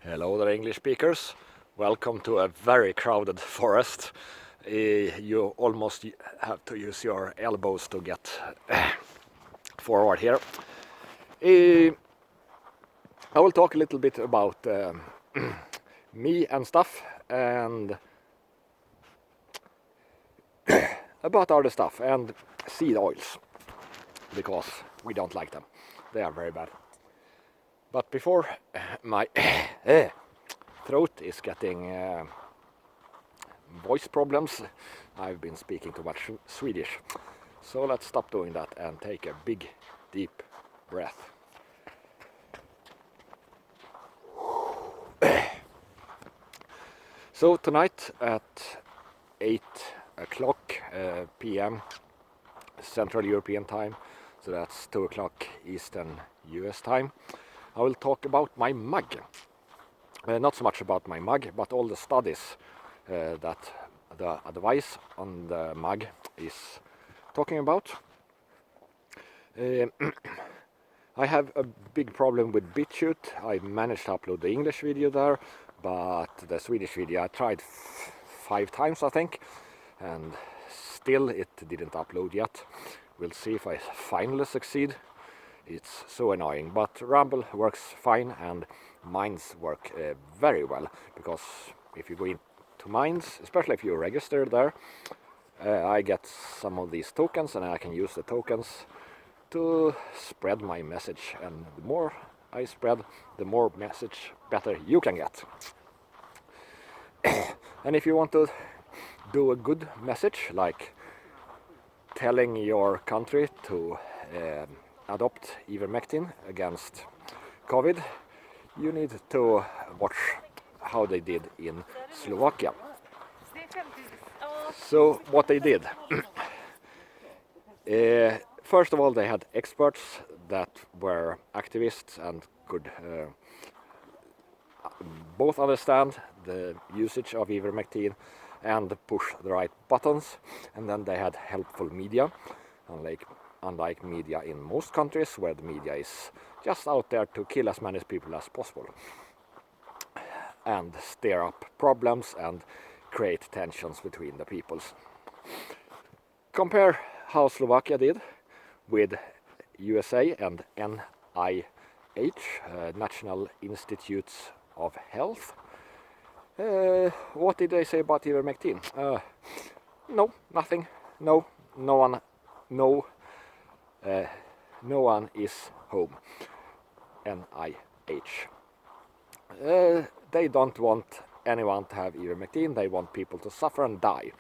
Hello there, English speakers. Welcome to a very crowded forest. You almost have to use your elbows to get forward here. I will talk a little bit about me and stuff, and about other stuff, and seed oils, because we don't like them. They are very bad. But before my throat is getting voice problems, I've been speaking too much Swedish. So let's stop doing that and take a big, deep breath. So tonight at 8 o'clock p.m. Central European time, so that's 2 o'clock Eastern US time, I will talk about my mug. Not so much about my mug, but all the studies that the advice on the mug is talking about. I have a big problem with BitChute. I managed to upload the English video there, but the Swedish video I tried 5 times, I think, and still it didn't upload yet. We'll see if I finally succeed. It's so annoying, but Rumble works fine and Minds work very well, because if you go into Minds, especially if you register there, I get some of these tokens and I can use the tokens to spread my message, and the more I spread, the more message better you can get. And if you want to do a good message, like telling your country to adopt Ivermectin against COVID, you need to watch how they did in Slovakia. So what they did, first of all, they had experts that were activists and could both understand the usage of Ivermectin and push the right buttons, and then they had helpful media, unlike media in most countries, where the media is just out there to kill as many people as possible and stir up problems and create tensions between the peoples. Compare how Slovakia did with USA and NIH, National Institutes of Health. What did they say about Ivermectin? No, nothing. No one is home. NIH. They don't want anyone to have Ivermectin. They want people to suffer and die.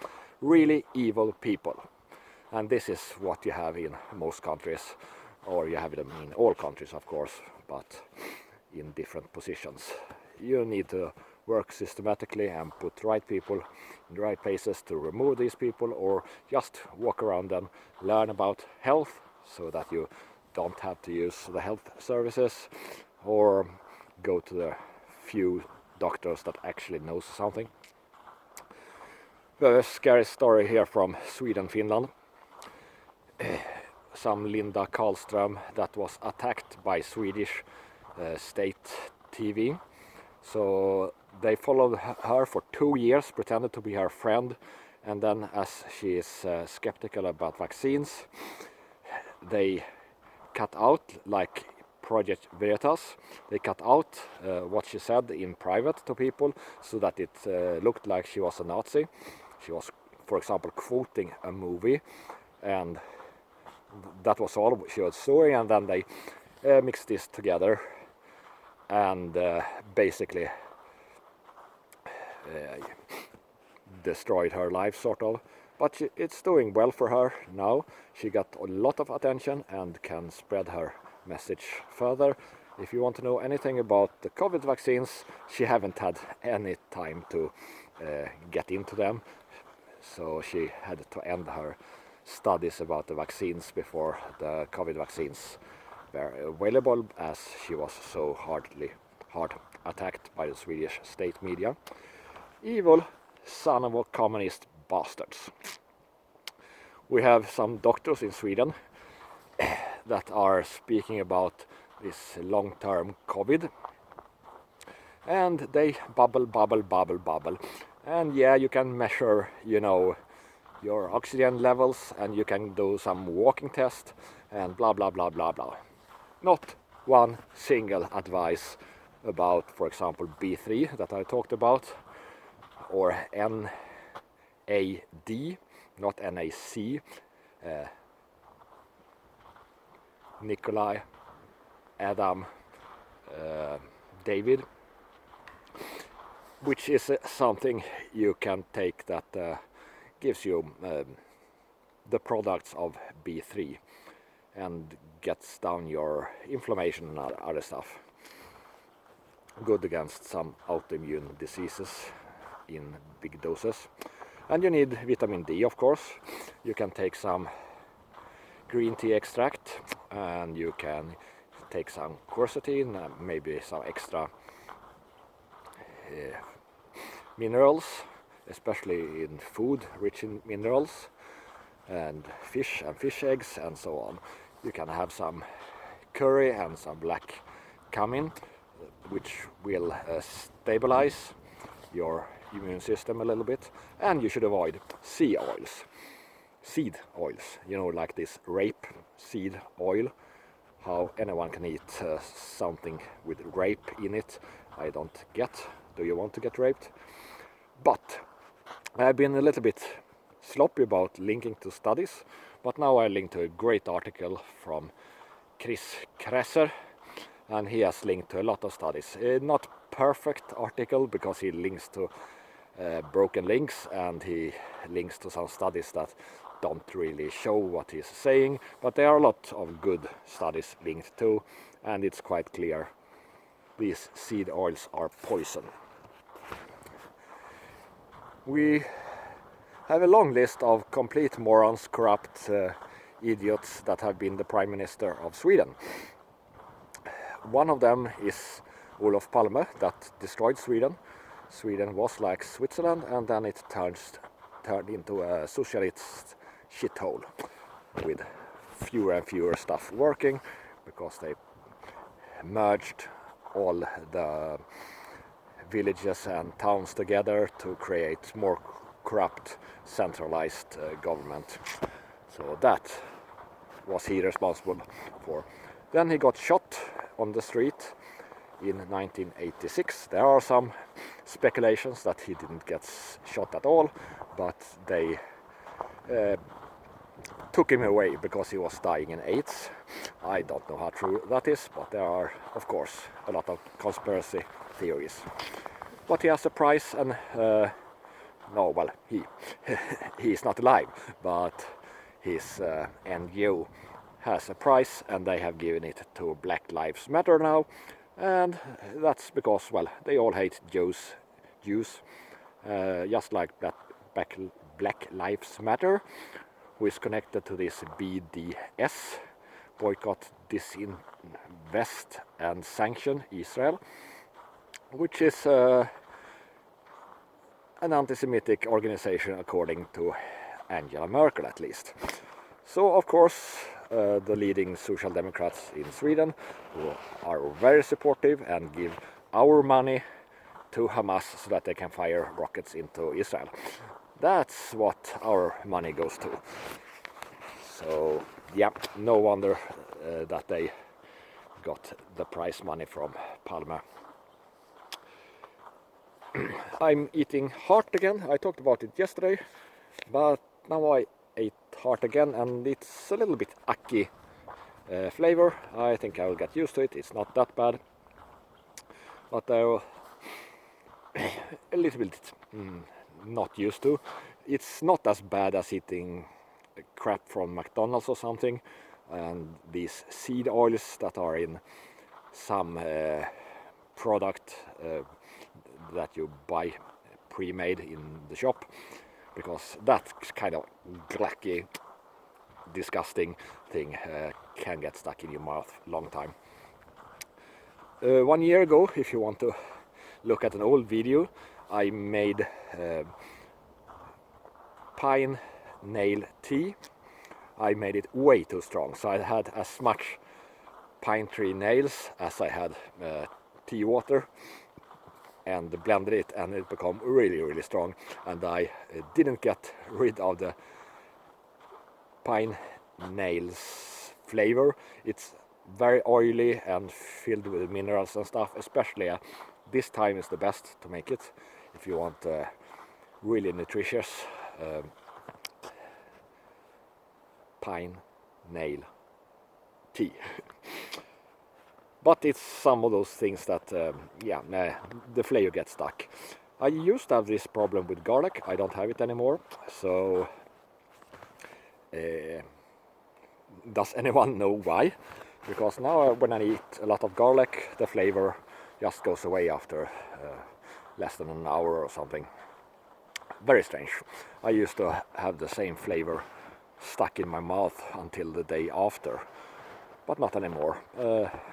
Really evil people. And this is what you have in most countries, or you have it in all countries, of course, but in different positions. You need to work systematically and put right people in the right places to remove these people, or just walk around and learn about health so that you don't have to use the health services, or go to the few doctors that actually knows something. A scary story here from Sweden, Finland. Some Linda Karlström that was attacked by Swedish state TV. So they followed her for 2 years, pretended to be her friend, and then, as she is skeptical about vaccines, they cut out, like Project Veritas, they cut out what she said in private to people, so that it looked like she was a Nazi. She was, for example, quoting a movie, and that was all she was doing, and then they mixed this together and basically destroyed her life, sort of. But it's doing well for her now. She got a lot of attention and can spread her message further. If you want to know anything about the COVID vaccines, she haven't had any time to get into them, so she had to end her studies about the vaccines before the COVID vaccines were available, as she was so hard attacked by the Swedish state media. Evil son of a communist bastards. We have some doctors in Sweden that are speaking about this long-term COVID, and they bubble, bubble, bubble, bubble. And yeah, you can measure, you know, your oxygen levels, and you can do some walking test and blah blah blah blah blah. Not one single advice about, for example, B3 that I talked about, or NAD, not NAC, Nikolai, Adam, David, which is something you can take that gives you the products of B3 and gets down your inflammation and other stuff. Good against some autoimmune diseases in big doses. And you need vitamin D, of course. You can take some green tea extract, and you can take some quercetin, maybe some extra minerals, especially in food rich in minerals, and fish eggs and so on. You can have some curry and some black cumin, which will stabilize your immune system a little bit. And you should avoid seed oils, you know, like this rape seed oil. How anyone can eat something with rape in it, I don't get. Do you want to get raped? But I've been a little bit sloppy about linking to studies, but now I link to a great article from Chris Kresser, and he has linked to a lot of studies. Not perfect article, because he links to broken links, and he links to some studies that don't really show what he's saying, but there are a lot of good studies linked to, and it's quite clear these seed oils are poison. We have a long list of complete morons, corrupt idiots that have been the Prime Minister of Sweden. One of them is Olof Palme, that destroyed Sweden. Sweden was like Switzerland, and then it turned into a socialist shithole with fewer and fewer stuff working, because they merged all the villages and towns together to create more corrupt, centralized government. So that was he responsible for. Then he got shot on the street in 1986. There are some speculations that he didn't get shot at all, but they took him away because he was dying in AIDS. I don't know how true that is, but there are, of course, a lot of conspiracy theories. But he has a prize, and he's not alive, but his NGO has a prize, and they have given it to Black Lives Matter now, and that's because, well, they all hate Jews, just like Black Lives Matter, who is connected to this BDS, Boycott, Disinvest and Sanction Israel, which is an anti-Semitic organization according to Angela Merkel, at least. So, of course, the leading social democrats in Sweden, who are very supportive and give our money to Hamas so that they can fire rockets into Israel. That's what our money goes to. So, yeah, no wonder that they got the prize money from Palme. I'm eating heart again. I talked about it yesterday, but now I ate heart again, and it's a little bit ackee flavor. I think I will get used to it. It's not that bad, but a little bit not used to. It's not as bad as eating crap from McDonald's or something, and these seed oils that are in some product that you buy pre-made in the shop, because that kind of glacky, disgusting thing can get stuck in your mouth a long time. 1 year ago, if you want to look at an old video, I made pine nail tea. I made it way too strong, so I had as much pine tree nails as I had tea water, and blended it, and it became really strong, and I didn't get rid of the pine nails flavor. It's very oily and filled with minerals and stuff. Especially this time is the best to make it if you want really nutritious pine nail tea. But it's some of those things that the flavor gets stuck. I used to have this problem with garlic. I don't have it anymore. So does anyone know why? Because now when I eat a lot of garlic, the flavor just goes away after less than an hour or something. Very strange. I used to have the same flavor stuck in my mouth until the day after, but not anymore.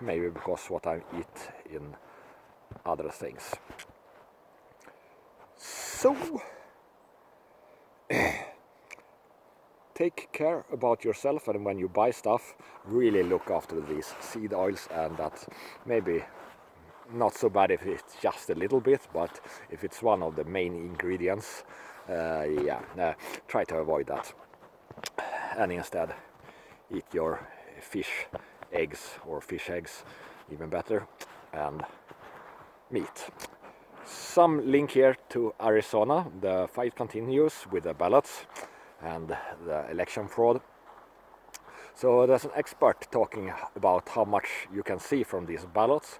Maybe because what I eat in other things. So take care about yourself, and when you buy stuff, really look after these seed oils, and that maybe not so bad if it's just a little bit, but if it's one of the main ingredients, try to avoid that, and instead eat your fish eggs, or fish eggs, even better, and meat. Some link here to Arizona. The fight continues with the ballots and the election fraud. So there's an expert talking about how much you can see from these ballots.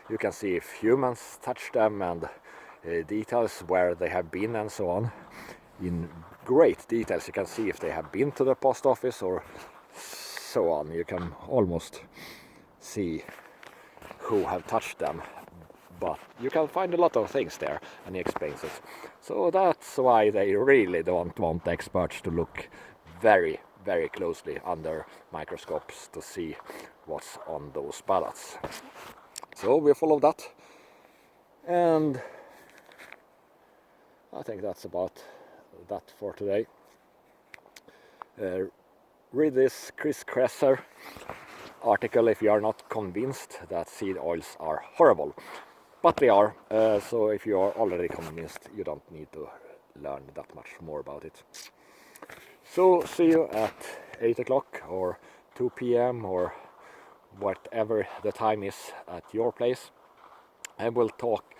You can see if humans touch them, and details where they have been and so on. In great details you can see if they have been to the post office or so on. You can almost see who have touched them, but you can find a lot of things there, and he explains it. So that's why they really don't want experts to look very closely under microscopes to see what's on those ballots. So we follow that, and I think that's about that for today. Read this Chris Kresser article if you are not convinced that seed oils are horrible. But they are, so if you are already convinced, you don't need to learn that much more about it. So see you at 8 o'clock or 2 p.m. or whatever the time is at your place. And we'll talk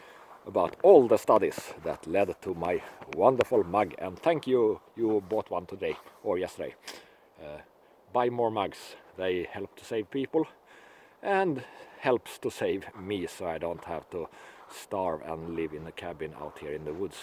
about all the studies that led to my wonderful mug. And thank you, you bought one today or yesterday. Buy more mugs, they help to save people and helps to save me, so I don't have to starve and live in a cabin out here in the woods.